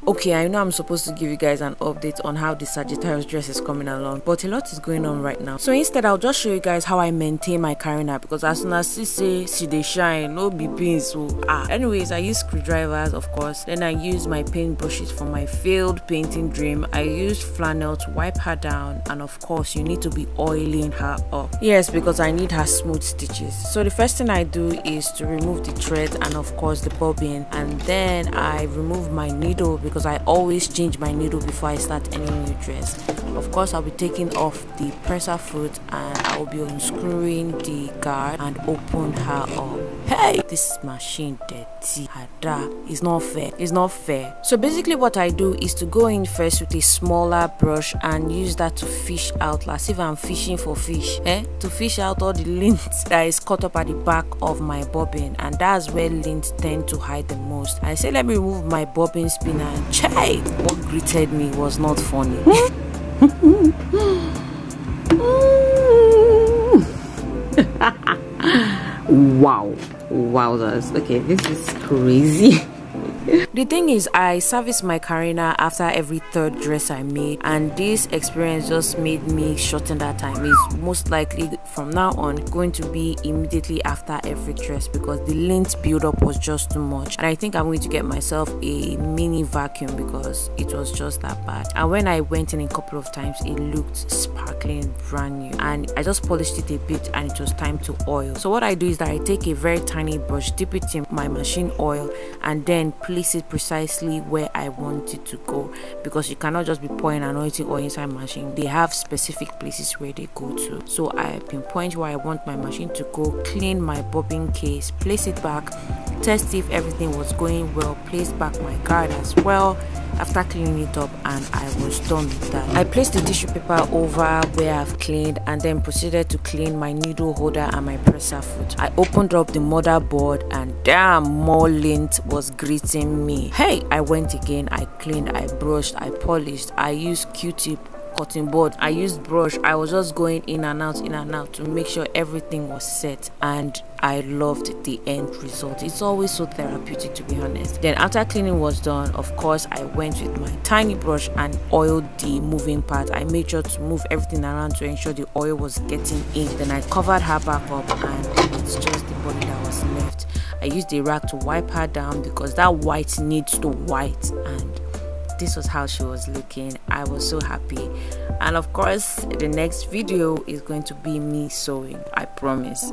Okay, I know I'm supposed to give you guys an update on how the Sagittarius dress is coming along, but a lot is going on right now. So instead, I'll just show you guys how I maintain my Carina, because as soon as she they shine, no be beans. So anyways, I use screwdrivers, of course. Then I use my paint brushes for my failed painting dream. I used flannel to wipe her down, and of course, you need to be oiling her up. Yes, because I need her smooth stitches. So the first thing I do is to remove the thread and of course the bobbin, and then I remove my needle because I always change my needle before I start any new dress. Of course, I'll be taking off the presser foot and I will be unscrewing the guard and open her up. Hey, this machine dirty. Ada, it's not fair. It's not fair. So basically what I do is to go in first with a smaller brush and use that to fish out, as if I'm fishing for fish, to fish out all the lint that is caught up at the back of my bobbin, and that's where lint tend to hide the most. I say let me remove my bobbin spinner, and chai, what greeted me was not funny. Wow, wowzers. Okay, this is crazy. The thing is, I service my Carina after every third dress I made, and this experience just made me shorten that time. It's most likely from now on going to be immediately after every dress because the lint buildup was just too much, and I think I'm going to get myself a mini vacuum because it was just that bad. And when I went in a couple of times, it looked sparkling brand new, and I just polished it a bit and it was time to oil. So what I do is that I take a very tiny brush, dip it in my machine oil, and then place it precisely where I want it to go, because you cannot just be pouring anointing oil inside machine. They have specific places where they go to. So I pinpoint where I want my machine to go, clean my bobbin case, place it back, test if everything was going well, place back my guard as well after cleaning it up, and I was done with that. I placed the tissue paper over where I've cleaned and then proceeded to clean my needle holder and my presser foot. I opened up the motherboard and damn, more lint was greeting me. Hey, I went again, I cleaned, I brushed, I polished, I used Q-tip, cutting board, I used brush. I was just going in and out to make sure everything was set, and I loved the end result. It's always so therapeutic, to be honest. Then after cleaning was done, of course I went with my tiny brush and oiled the moving part. I made sure to move everything around to ensure the oil was getting in. Then I covered her back up and it's just the body that was left. I used the rag to wipe her down because that white needs to white, and this was how she was looking. I was so happy. And of course, the next video is going to be me sewing, I promise.